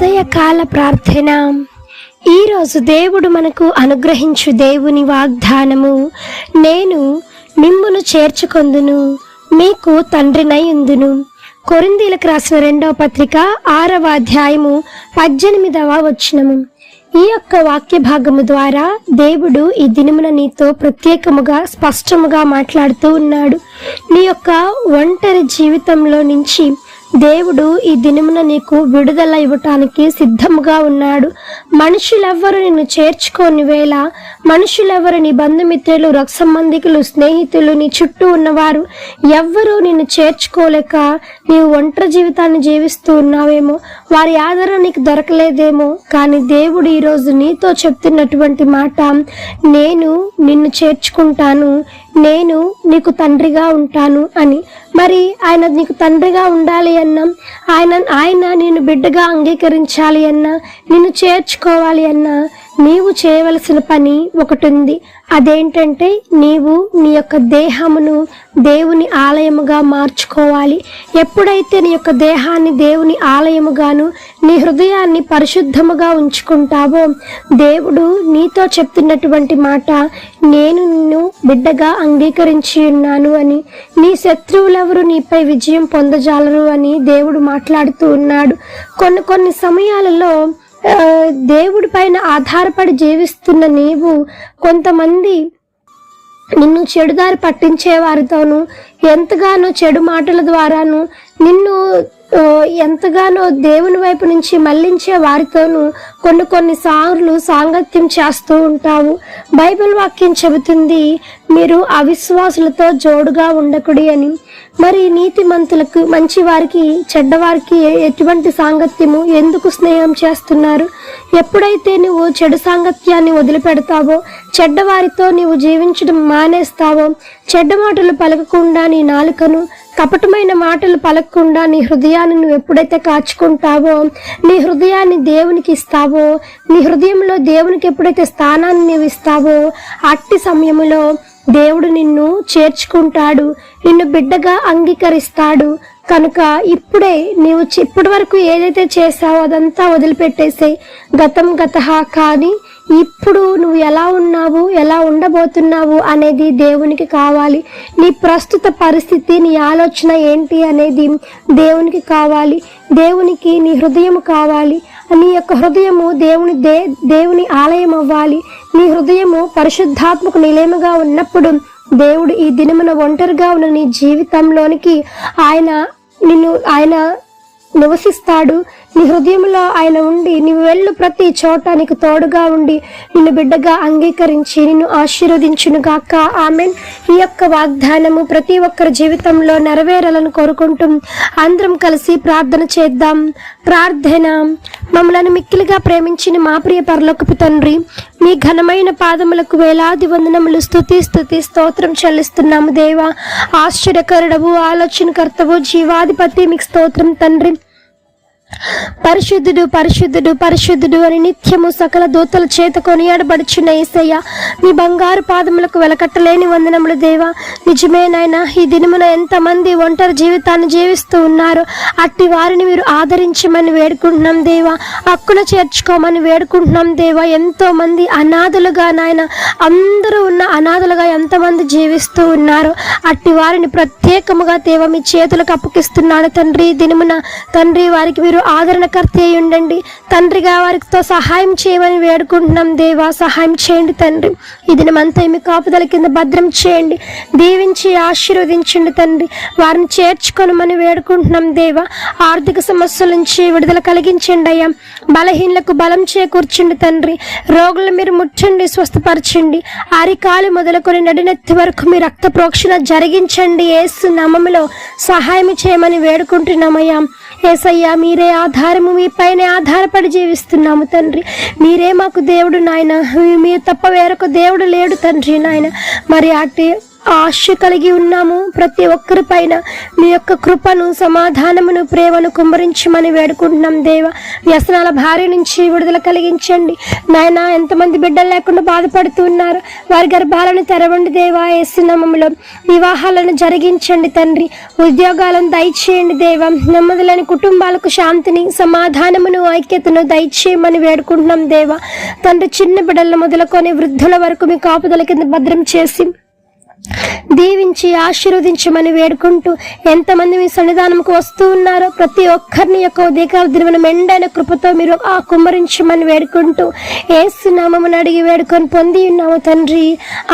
ఉదయకాల ప్రార్థన. ఈరోజు దేవుడు మనకు అనుగ్రహించు దేవుని వాగ్దానము, నేను మిమ్మును చేర్చుకొందును, మీకు తండ్రినై ఉందును. కొరింథీయులకు రాసిన 2వ పత్రిక 6వ అధ్యాయము 18వ వచనము. ఈ యొక్క వాక్య భాగము ద్వారా దేవుడు ఈ దినమున నీతో ప్రత్యేకముగా స్పష్టముగా మాట్లాడుతూ ఉన్నాడు. నీ యొక్క ఒంటరి జీవితంలో నుంచి దేవుడు ఈ దినమున నీకు విడుదల ఇవ్వటానికి సిద్ధముగా ఉన్నాడు. మనుషులెవ్వరు నిన్ను చేర్చుకోని వేళ, మనుషులెవ్వరు నీ బంధుమిత్రులు, రక్త సంబంధికులు, స్నేహితులు, నీ చుట్టూ ఉన్నవారు ఎవ్వరూ నిన్ను చేర్చుకోలేక నీవు ఒంటరి జీవితాన్ని జీవిస్తూ ఉన్నావేమో, వారి ఆదరణ నీకు దొరకలేదేమో. కానీ దేవుడు ఈరోజు నీతో చెప్తున్నటువంటి మాట, నేను నిన్ను చేర్చుకుంటాను, నేను నీకు తండ్రిగా ఉంటాను అని. మరి ఆయన నీకు తండ్రిగా ఉండాలి అన్నా, ఆయన నిన్ను బిడ్డగా అంగీకరించాలి అన్నా, నిన్ను చేర్చుకోవాలి అన్నా, నీవు చేయవలసిన పని ఒకటి ఉంది. అదేంటంటే, నీవు నీ యొక్క దేహమును దేవుని ఆలయముగా మార్చుకోవాలి. ఎప్పుడైతే నీ యొక్క దేహాన్ని దేవుని ఆలయముగాను, నీ హృదయాన్ని పరిశుద్ధముగా ఉంచుకుంటావో, దేవుడు నీతో చెప్తున్నటువంటి మాట, నేను నిన్ను బిడ్డగా అంగీకరించి ఉన్నాను అని, నీ శత్రువులెవరు నీపై విజయం పొందజాలరు అని దేవుడు మాట్లాడుతూ ఉన్నాడు. కొన్ని సమయాలలో దేవుడి పైన ఆధారపడి జీవిస్తున్న నీవు కొంతమంది నిన్ను చెడుదారి పట్టించే వారితోనూ, ఎంతగానో చెడు మాటల ద్వారాను నిన్ను ఎంతగానో దేవుని వైపు నుంచి మళ్లించే వారితోనూ కొన్ని సార్లు సాంగత్యం చేస్తూ ఉంటావు. బైబిల్ వాక్యం చెబుతుంది, మీరు అవిశ్వాసులతో జోడుగా ఉండకుడి అని. మరి నీతిమంతులకు, మంచి వారికి, చెడ్డవారికి ఎటువంటి సాంగత్యము, ఎందుకు స్నేహం చేస్తున్నారు? ఎప్పుడైతే నువ్వు చెడు సాంగత్యాన్ని వదిలిపెడతావో, చెడ్డవారితో నీవు జీవించడం మానేస్తావో, చెడ్డ మాటలు పలకకుండా నీ నాలుకను, కపటమైన మాటలు పలకకుండా నీ హృదయాన్ని నువ్వు ఎప్పుడైతే కాచుకుంటావో, నీ హృదయాన్ని దేవునికి ఇస్తావో, నీ హృదయంలో దేవునికి ఎప్పుడైతే స్థానాన్ని నీవు ఇస్తావో, అట్టి సమయంలో దేవుడు నిన్ను చేర్చుకుంటాడు, నిన్ను బిడ్డగా అంగీకరిస్తాడు. కనుక ఇప్పుడే నీవు ఇప్పటి వరకు ఏదైతే చేసావో అదంతా వదిలిపెట్టేసేయ్. గతం గతః, కానీ ఇప్పుడు నువ్వు ఎలా ఉన్నావు, ఎలా ఉండబోతున్నావు అనేది దేవునికి కావాలి. నీ ప్రస్తుత పరిస్థితి, నీ ఆలోచన ఏంటి అనేది దేవునికి కావాలి. దేవునికి నీ హృదయం కావాలి. నీ యొక్క హృదయము దేవుని ఆలయం అవ్వాలి. నీ హృదయము పరిశుద్ధాత్మకు నిలయముగా ఉన్నప్పుడు దేవుడు ఈ దినమున ఒంటరిగా ఉన్న నీ జీవితంలోనికి ఆయన నివసిస్తాడు. నీ హృదయంలో ఆయన ఉండి, నీవు వెళ్ళు ప్రతి చోట నీకు తోడుగా ఉండి, నిన్ను బిడ్డగా అంగీకరించి నిన్ను ఆశీర్వదించును గాక. ఆమెన్. ఈ యొక్క వాగ్దానము ప్రతి ఒక్కరి జీవితంలో నెరవేరాలని కోరుకుంటూ అందరం కలిసి ప్రార్థన చేద్దాం. ప్రార్థన. మమ్మలను మిక్కిలిగా ప్రేమించిన మా ప్రియ పరలోకపు తండ్రి, మీ ఘనమైన పాదములకు వేలాది వందనములు, స్తుతి స్తోత్రం చెల్లిస్తున్నాము దేవా. ఆశ్చర్యకరుడవు, ఆలోచనకర్తవు, జీవాధిపతి, మీకు స్తోత్రం తండ్రి. పరిశుద్ధుడు పరిశుద్ధుడు పరిశుద్ధుడు అని నిత్యము సకల దూతల చేత కొనియాడబడుచున్న యేసయ్య, మీ బంగారు పాదములకు వెలకట్టలేని వందనములు దేవా. నిజమే నాయనా, ఈ దినమున ఎంతమంది ఒంటరి జీవితాన్ని జీవిస్తూ ఉన్నారు, అట్టి వారిని మీరు ఆదరించమని వేడుకుంటున్నాం దేవా. హక్కున చేర్చుకోమని వేడుకుంటున్నాం దేవా. ఎంతో మంది అనాథలుగా నాయన, అందరూ ఉన్న అనాథలుగా ఎంతమంది జీవిస్తూ ఉన్నారు, అట్టి వారిని ప్రత్యేకముగా దేవా మీ చేతులకు అప్పగిస్తున్నాను తండ్రి. దినమున తండ్రి, వారికి మీరు ఆదరణకర్త అయి ఉండండి తండ్రిగా, వారితో సహాయం చేయమని వేడుకుంటున్నాం దేవా. సహాయం చేయండి తండ్రి. ఈ దినమంతా మీ కాపుదల కింద భద్రం చేయండి, దీవించి ఆశీర్వదించండి తండ్రి. వారిని చేర్చుకొనమని వేడుకుంటున్నాం దేవా. ఆర్థిక సమస్యల నుంచి విడుదల కలిగించండి అయ్యా. బలహీనలకు బలం చేకూర్చండి తండ్రి. రోగులు మీరు ముట్టండి, స్వస్థపరచండి. అరికాలు మొదలుకొని నడినెత్తి వరకు మీ రక్త ప్రోక్షణ జరిగించండి. యేసు నామములో సహాయం చేయమని వేడుకుంటున్నామయ్యా. యేసయ్యా, మీరే ఆధారము, మీ పైన ఆధారపడి జీవిస్తున్నాము తండ్రి. మీరే మాకు దేవుడు నాయన, మీరు తప్ప వేరొక దేవుడు లేడు తండ్రి నాయన. మరి ఆశ కలిగి ఉన్నాము. ప్రతి ఒక్కరి పైన మీ యొక్క కృపను, సమాధానమును, ప్రేమను కుమ్మరించమని వేడుకుంటున్నాం దేవా. వ్యసనాల భార్య నుంచి విడుదల కలిగించండి నాయన. ఎంతమంది బిడ్డలు లేకుండా బాధపడుతున్నారు, వారి గర్భాలను తెరవండి దేవా. యేసు నామములో వివాహాలను జరిగించండి తండ్రి. ఉద్యోగాలను దయచేయండి దేవా. నెమ్మది లేని కుటుంబాలకు శాంతిని, సమాధానమును, ఐక్యతను దయచేయమని వేడుకుంటున్నాం దేవా. తండ్రి, చిన్న బిడ్డలను మొదలుకొని వృద్ధుల వరకు మీ కాపుదల కింద భద్రం చేసి దీవించి ఆశీర్వదించమని వేడుకుంటూ, ఎంతమంది మీ సన్నిధానంకు వస్తూ ఉన్నారో ప్రతి ఒక్కరిని యొక్క ఉదయకాల దినమున మెండైన కృపతో మీరు కుమ్మరించమని వేడుకుంటూ యేసు నామమున అడిగి వేడుకొని పొంది ఉన్నాము తండ్రి.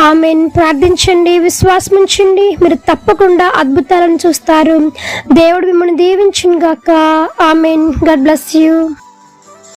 ఆమెన్. ప్రార్థించండి, విశ్వాసం ఉంచండి, మీరు తప్పకుండా అద్భుతాలను చూస్తారు. దేవుడు మిమ్మల్ని దీవించును గాక. ఆమెన్. God bless you.